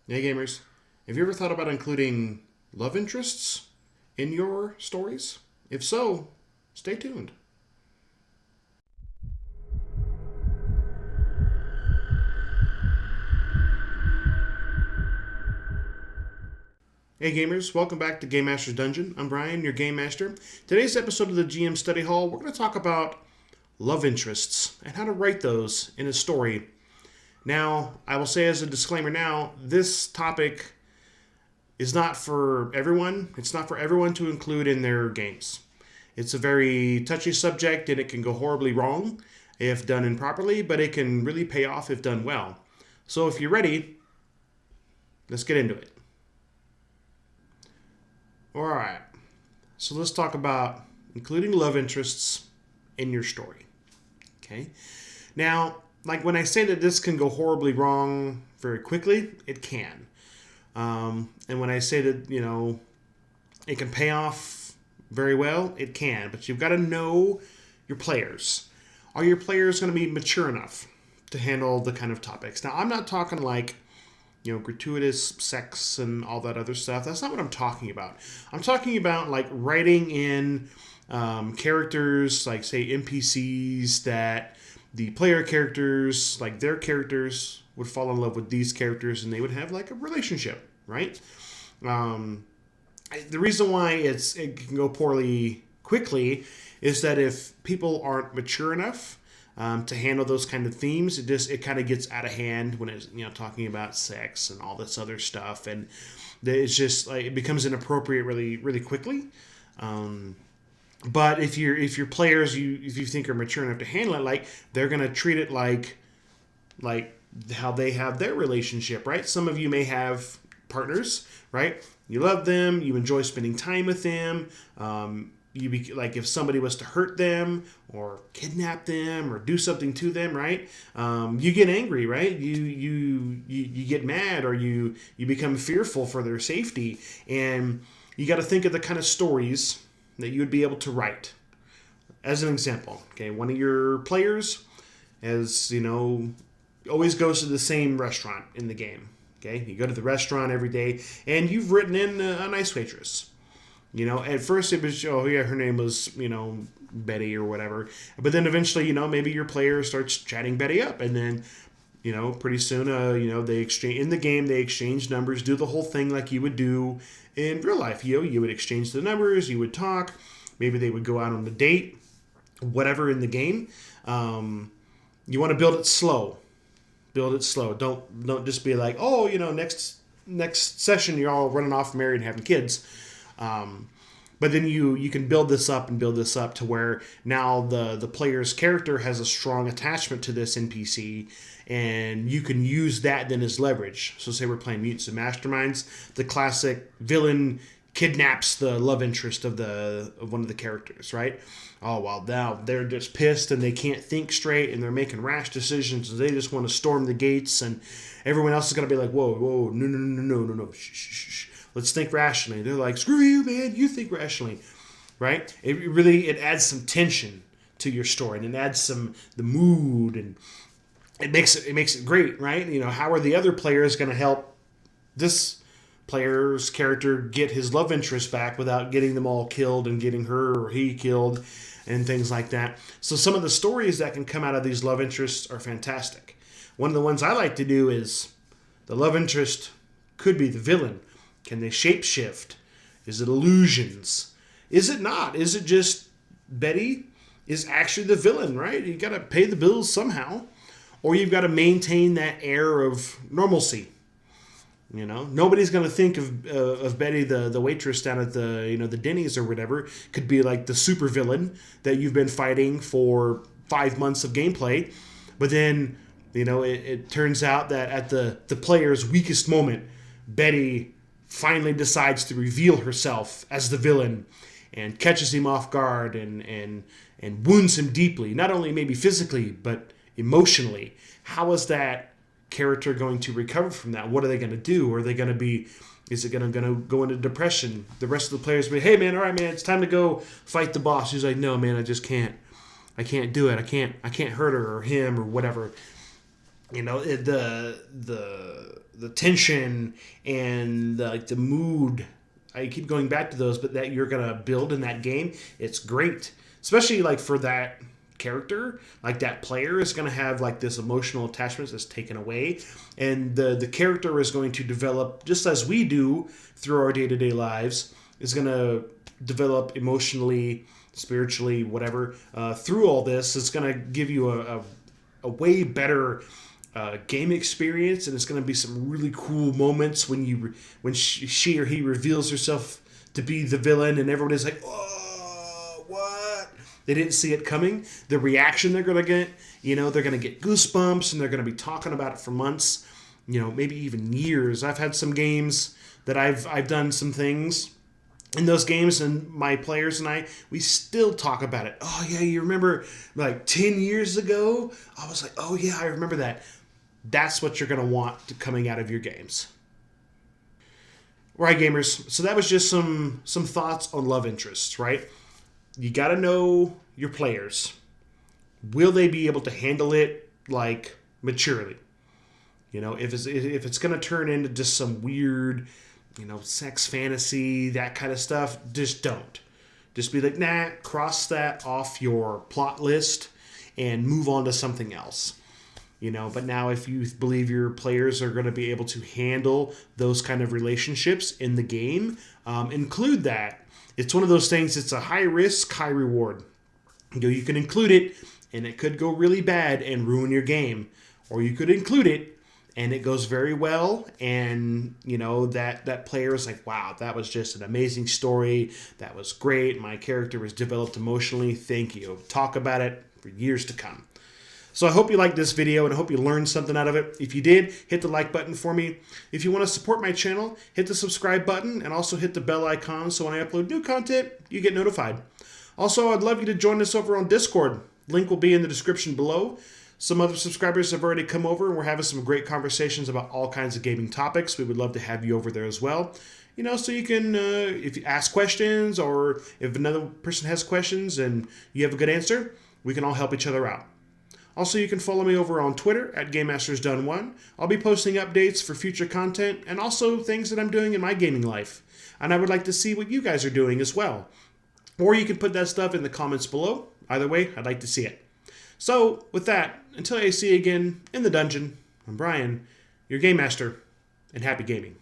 Hey gamers, have you ever thought about including love interests in your stories? If so, stay tuned. Hey gamers, welcome back to Game Master's Dungeon. I'm Brian, your Game Master. Today's episode of the GM Study Hall, we're going to talk about love interests and how to write those in a story. Now, I will say as a disclaimer now, this topic is not for everyone. It's not for everyone to include in their games. It's a very touchy subject and it can go horribly wrong if done improperly, but it can really pay off if done well. So if you're ready, let's get into it. All right. So let's talk about including love interests in your story. Okay. Now, like when I say that this can go horribly wrong very quickly, it can. And when I say that, it can pay off very well, it can. But you've got to know your players. Are your players going to be mature enough to handle the kind of topics? Now, I'm not talking like, gratuitous sex and all that other stuff. That's not what I'm talking about. I'm talking about like writing in characters, like say NPCs that the player characters, like their characters, would fall in love with these characters and they would have like a relationship, right? The reason why it can go poorly quickly is that if people aren't mature enough to handle those kind of themes, it kind of gets out of hand when it's talking about sex and all this other stuff, and it's just like it becomes inappropriate really really quickly. But if your players if you think are mature enough to handle it, like they're gonna treat it like how they have their relationship, right? Some of you may have partners, right? You love them, you enjoy spending time with them. Like if somebody was to hurt them or kidnap them or do something to them, right? You get angry, right? You get mad, or you become fearful for their safety, and you got to think of the kind of stories that you would be able to write. As an example, okay, one of your players, always goes to the same restaurant in the game. Okay, you go to the restaurant every day, and you've written in a nice waitress. At first it was, oh yeah, her name was, Betty or whatever. But then eventually, maybe your player starts chatting Betty up, and then, pretty soon, they exchange in the game. They exchange numbers, do the whole thing like you would do in real life. You would exchange the numbers, you would talk. Maybe they would go out on a date, whatever in the game. You want to build it slow. Build it slow. Don't just be like, oh, next session you're all running off married and having kids. But then you can build this up to where now the player's character has a strong attachment to this NPC, and you can use that then as leverage. So say we're playing Mutants and Masterminds, the classic villain kidnaps the love interest of one of the characters, right? Oh, well, now they're just pissed and they can't think straight and they're making rash decisions and they just want to storm the gates, and everyone else is going to be like, whoa, no, shh. Let's think rationally. They're like, screw you, man, you think rationally, right? It adds some tension to your story, and it adds the mood, and it makes it great, right? How are the other players going to help this player's character get his love interest back without getting them all killed and getting her or he killed and things like that? So some of the stories that can come out of these love interests are fantastic. One of the ones I like to do is the love interest could be the villain. Can they shapeshift? Is it illusions? Is it not? Is it just Betty is actually the villain, right? You got to pay the bills somehow, or you've got to maintain that air of normalcy. Nobody's going to think of Betty, the waitress down at the Denny's or whatever, could be like the super villain that you've been fighting for 5 months of gameplay, but then it turns out that at the player's weakest moment, Betty finally decides to reveal herself as the villain and catches him off guard and wounds him deeply, not only maybe physically but emotionally. How is that character going to recover from that? What are they going to do? Are they going to be? Is it going to go into depression? The rest of the players will be, hey man, all right man, it's time to go fight the boss. He's like, no man, I just can't. I can't do it. I can't hurt her or him or whatever. The the tension and the mood. I keep going back to those, but that you're gonna build in that game, it's great. Especially like for that character, like that player is gonna have like this emotional attachment that's taken away, and the character is going to develop just as we do through our day-to-day lives. Is gonna develop emotionally, spiritually, whatever. Through all this, it's gonna give you a way better game experience, and it's going to be some really cool moments when she or he reveals herself to be the villain, and everybody's like, "Oh, what?" They didn't see it coming. The reaction they're going to get, they're going to get goosebumps, and they're going to be talking about it for months, maybe even years. I've had some games that I've done some things in those games, and my players and we still talk about it. Oh yeah, you remember like 10 years ago? I was like, oh yeah, I remember that. That's what you're going to want coming out of your games. Right, gamers. So that was just some thoughts on love interests, right? You got to know your players. Will they be able to handle it like maturely? If it's going to turn into just some weird, sex fantasy, that kind of stuff, just don't. Just be like, nah, cross that off your plot list and move on to something else. But now if you believe your players are going to be able to handle those kind of relationships in the game, include that. It's one of those things, it's a high risk, high reward. You can include it, and it could go really bad and ruin your game. Or you could include it, and it goes very well, and, that player is like, wow, that was just an amazing story. That was great. My character was developed emotionally. Thank you. Talk about it for years to come. So I hope you liked this video, and I hope you learned something out of it. If you did, hit the like button for me. If you want to support my channel, hit the subscribe button, and also hit the bell icon so when I upload new content, you get notified. Also, I'd love you to join us over on Discord. Link will be in the description below. Some other subscribers have already come over, and we're having some great conversations about all kinds of gaming topics. We would love to have you over there as well. So you can, if you ask questions, or if another person has questions and you have a good answer, we can all help each other out. Also, you can follow me over on Twitter at GameMastersDone1. I'll be posting updates for future content and also things that I'm doing in my gaming life. And I would like to see what you guys are doing as well. Or you can put that stuff in the comments below. Either way, I'd like to see it. So, with that, until I see you again in the dungeon, I'm Brian, your Game Master, and happy gaming.